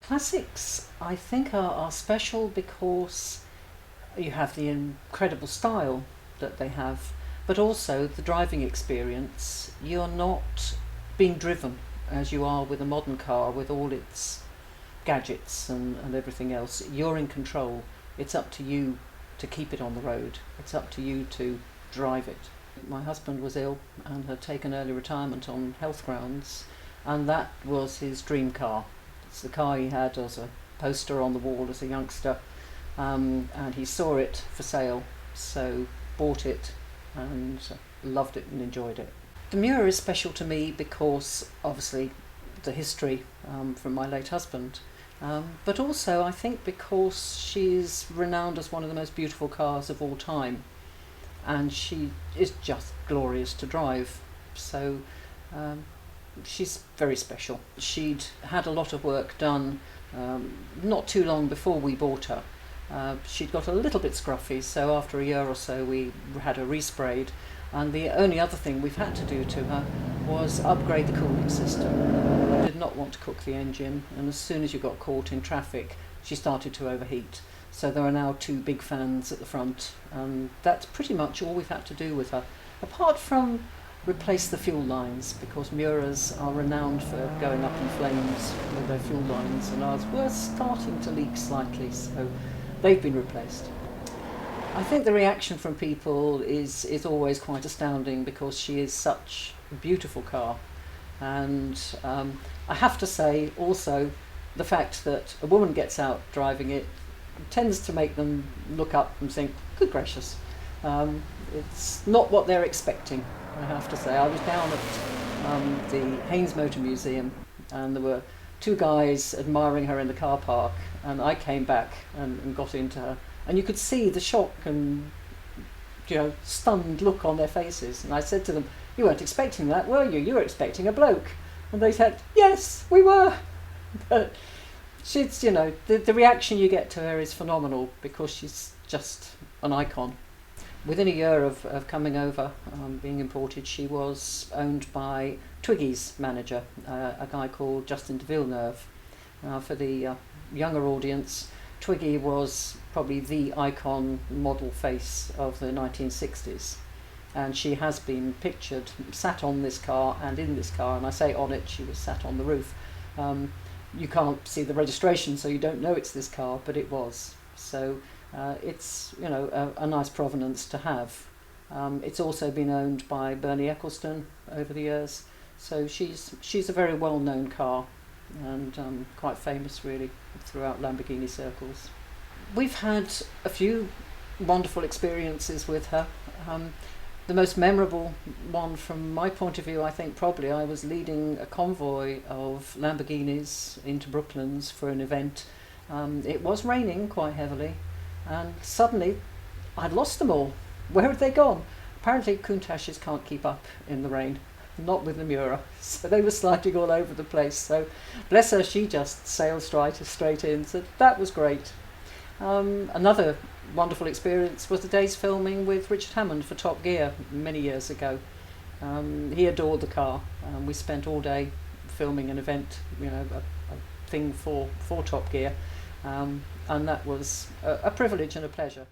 Classics, I think, are special because you have the incredible style that they have, but also the driving experience. You're not being driven as you are with a modern car with all its gadgets and everything else. You're in control. It's up to you to keep it on the road. It's up to you to drive it. My husband was ill and had taken early retirement on health grounds, and that was his dream car. It's the car he had as a poster on the wall as a youngster, and he saw it for sale, so bought it and loved it and enjoyed it. The Miura is special to me because obviously the history from my late husband, but also I think because she's renowned as one of the most beautiful cars of all time, and she is just glorious to drive. So she's very special. She'd had a lot of work done not too long before we bought her. She'd got a little bit scruffy, so after a year or so we had her resprayed, and the only other thing we've had to do to her was upgrade the cooling system. I did not want to cook the engine, and as soon as you got caught in traffic she started to overheat. So there are now two big fans at the front, and that's pretty much all we've had to do with her, apart from replace the fuel lines, because Miuras are renowned for going up in flames with their fuel lines, and ours were starting to leak slightly, so they've been replaced. I think the reaction from people is always quite astounding because she is such a beautiful car, and I have to say also the fact that a woman gets out driving it tends to make them look up and think, good gracious, it's not what they're expecting, I have to say. I was down at the Haynes Motor Museum, and there were two guys admiring her in the car park, and I came back and got into her, and you could see the shock and stunned look on their faces, and I said to them, you weren't expecting that, were you? You were expecting a bloke. And they said, yes, we were. But she's, the reaction you get to her is phenomenal because she's just an icon. Within a year of coming over, being imported, she was owned by Twiggy's manager, a guy called Justin de Villeneuve. For the younger audience, Twiggy was probably the icon model face of the 1960s. And she has been pictured sat on this car and in this car, and I say on it, she was sat on the roof. You can't see the registration, so you don't know it's this car, but it was. So it's a nice provenance to have. It's also been owned by Bernie Ecclestone over the years, so she's a very well-known car and quite famous really throughout Lamborghini circles. We've had a few wonderful experiences with her. The most memorable one from my point of view, I think probably I was leading a convoy of Lamborghinis into Brooklands for an event. It was raining quite heavily, and suddenly I'd lost them all. Where had they gone? Apparently Countach's can't keep up in the rain, not with the Miura, so they were sliding all over the place. So bless her, she just sailed straight in, so that was great. Another wonderful experience was the day's filming with Richard Hammond for Top Gear many years ago. He adored the car, and we spent all day filming an event, a thing for Top Gear, and that was a privilege and a pleasure.